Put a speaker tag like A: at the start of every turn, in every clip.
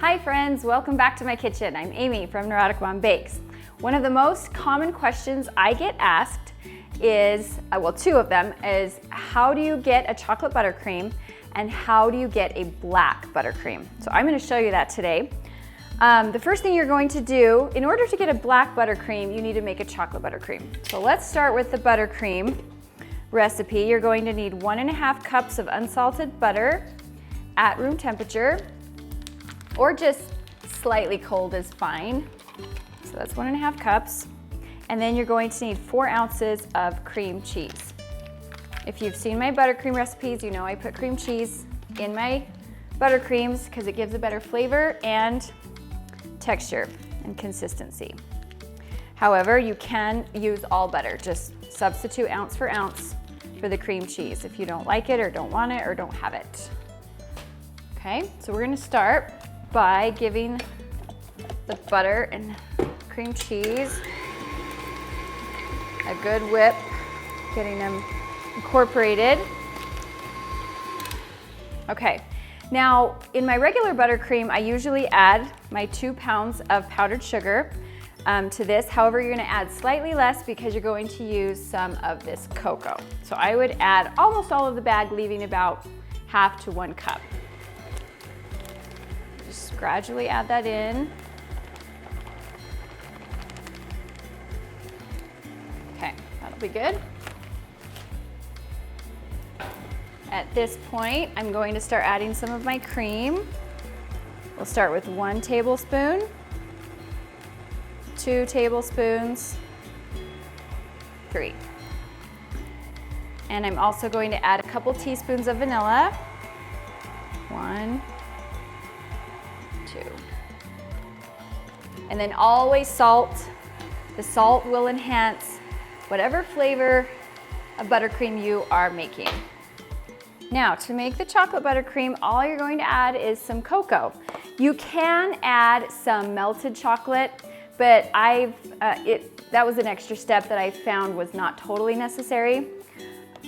A: Hi friends, welcome back to my kitchen. I'm Amy from Neurotic Mom Bakes. One of the most common questions I get asked is, well, two of them, is how do you get a chocolate buttercream and how do you get a black buttercream? So I'm going to show you that today. The first thing you're going to do, in order to get a black buttercream, you need to make a chocolate buttercream. So let's start with the buttercream recipe. You're going to need 1.5 cups of unsalted butter at room temperature, or just slightly cold is fine. So that's 1.5 cups. And then you're going to need 4 ounces of cream cheese. If you've seen my buttercream recipes, you know I put cream cheese in my buttercreams because it gives a better flavor and texture and consistency. However, you can use all butter. Just substitute ounce for ounce for the cream cheese if you don't like it or don't want it or don't have it. Okay, so we're gonna start by giving the butter and cream cheese a good whip, getting them incorporated. Okay, now in my regular buttercream, I usually add my 2 pounds of powdered sugar to this. However, you're gonna add slightly less because you're going to use some of this cocoa. So I would add almost all of the bag, leaving about half to 1 cup. Just gradually add that in. Okay, that'll be good. At this point, I'm going to start adding some of my cream. We'll start with 1 tablespoon, 2 tablespoons, 3. And I'm also going to add a couple teaspoons of vanilla. 1, 2. And then always salt. The salt will enhance whatever flavor of buttercream you are making. Now, to make the chocolate buttercream, all you're going to add is some cocoa. You can add some melted chocolate, but that was an extra step that I found was not totally necessary.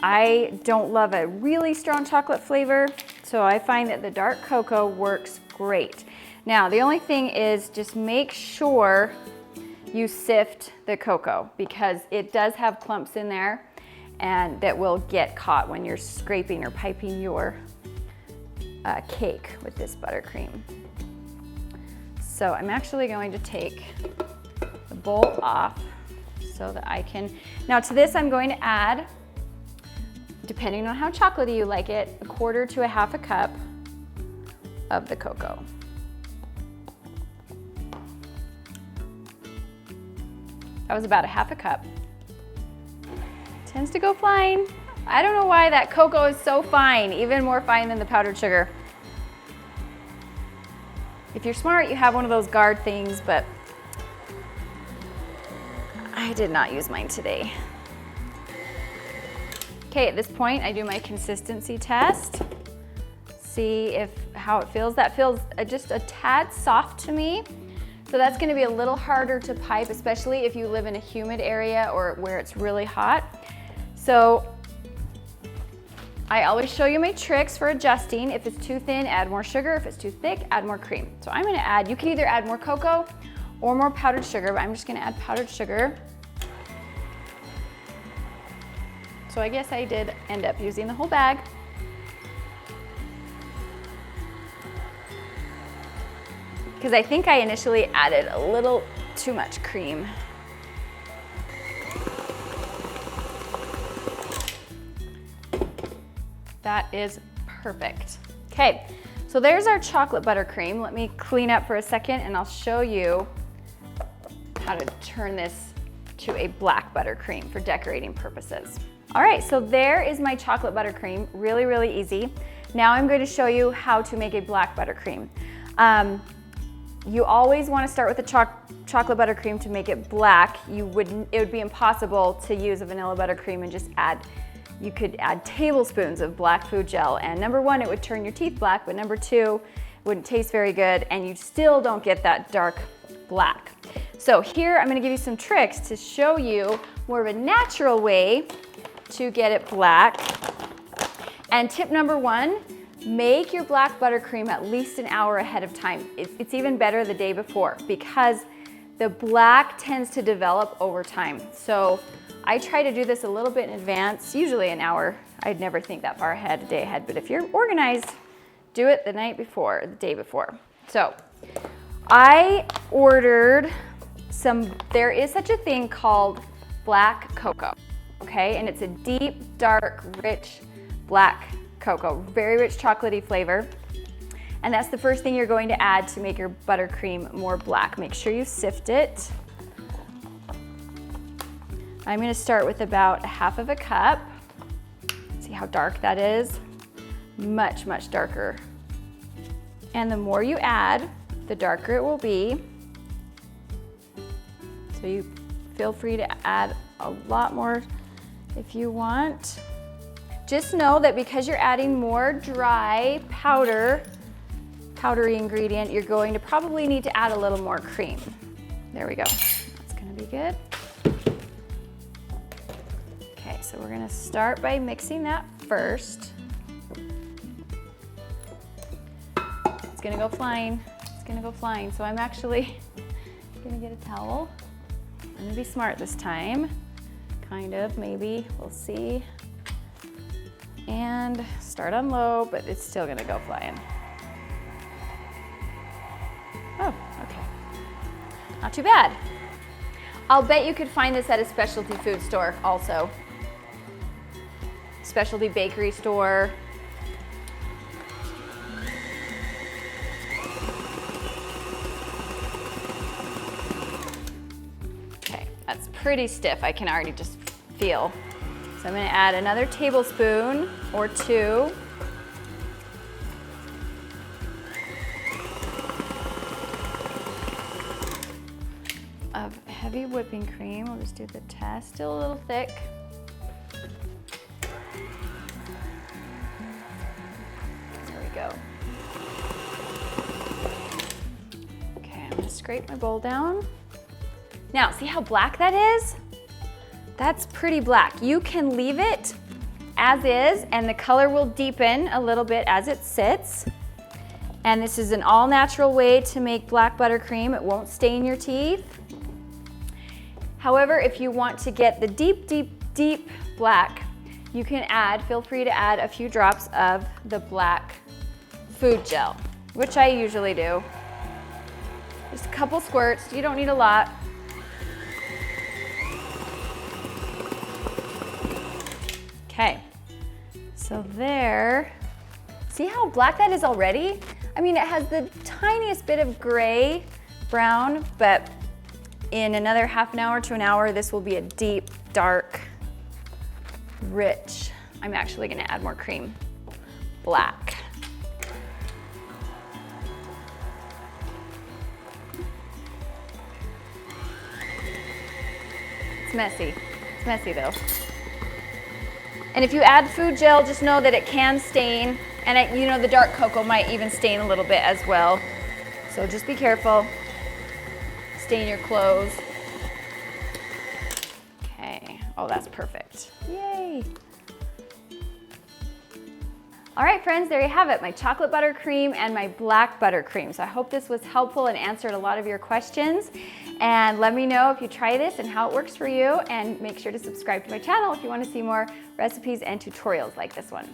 A: I don't love a really strong chocolate flavor, so I find that the dark cocoa works great. Now, the only thing is just make sure you sift the cocoa because it does have clumps in there and that will get caught when you're scraping or piping your cake with this buttercream. So I'm actually going to take the bowl off so that I can, now to this I'm going to add, depending on how chocolatey you like it, 1/4 to 1/2 cup of the cocoa. That was about 1/2 cup. Tends to go fine. I don't know why that cocoa is so fine, even more fine than the powdered sugar. If you're smart, you have one of those guard things, but I did not use mine today. Okay, at this point, I do my consistency test. See how it feels. That feels just a tad soft to me. So that's gonna be a little harder to pipe, especially if you live in a humid area or where it's really hot. So I always show you my tricks for adjusting. If it's too thin, add more sugar. If it's too thick, add more cream. So I'm gonna add, you can either add more cocoa or more powdered sugar, but I'm just gonna add powdered sugar. So I guess I did end up using the whole bag. Because I think I initially added a little too much cream. That is perfect. Okay, so there's our chocolate buttercream. Let me clean up for a second and I'll show you how to turn this to a black buttercream for decorating purposes. All right, so there is my chocolate buttercream, really, really easy. Now I'm going to show you how to make a black buttercream. You always want to start with a chocolate buttercream to make it black. It would be impossible to use a vanilla buttercream and just add, you could add tablespoons of black food gel, and number 1, it would turn your teeth black, but number 2, it wouldn't taste very good, and you still don't get that dark black. So here, I'm gonna give you some tricks to show you more of a natural way to get it black. And tip number 1, Make your black buttercream at least an hour ahead of time. It's even better the day before because the black tends to develop over time. So I try to do this a little bit in advance, usually an hour. I'd never think that far ahead, a day ahead, but if you're organized, do it the night before, the day before. So I ordered there is such a thing called black cocoa, okay? And it's a deep, dark, rich black cocoa, very rich chocolatey flavor. And that's the first thing you're going to add to make your buttercream more black. Make sure you sift it. I'm gonna start with about 1/2 cup. See how dark that is? Much, much darker. And the more you add, the darker it will be. So you feel free to add a lot more if you want. Just know that because you're adding more dry powdery ingredient, you're going to probably need to add a little more cream. There we go. That's gonna be good. Okay, so we're gonna start by mixing that first. It's gonna go flying. It's gonna go flying. So I'm actually gonna get a towel. I'm gonna be smart this time. Kind of, maybe, we'll see. And start on low, but it's still gonna go flying. Oh, okay. Not too bad. I'll bet you could find this at a specialty food store also. Specialty bakery store. Okay, that's pretty stiff. I can already just feel. So I'm gonna add another tablespoon or 2. Of heavy whipping cream. We'll just do the test. Still a little thick. There we go. Okay, I'm gonna scrape my bowl down. Now, see how black that is? That's pretty black. You can leave it as is, and the color will deepen a little bit as it sits. And this is an all-natural way to make black buttercream. It won't stain your teeth. However, if you want to get the deep, deep, deep black, you can feel free to add a few drops of the black food gel, which I usually do. Just a couple squirts, you don't need a lot. Okay, so there, see how black that is already? I mean, it has the tiniest bit of gray brown, but in another half an hour to an hour, this will be a deep, dark, rich. I'm actually gonna add more cream. Black. It's messy. It's messy though. And if you add food gel, just know that it can stain, and you know, the dark cocoa might even stain a little bit as well. So just be careful. Stain your clothes. Okay, oh, that's perfect. Yay. All right, friends, there you have it, my chocolate buttercream and my black buttercream. So I hope this was helpful and answered a lot of your questions. And let me know if you try this and how it works for you. And make sure to subscribe to my channel if you want to see more recipes and tutorials like this one.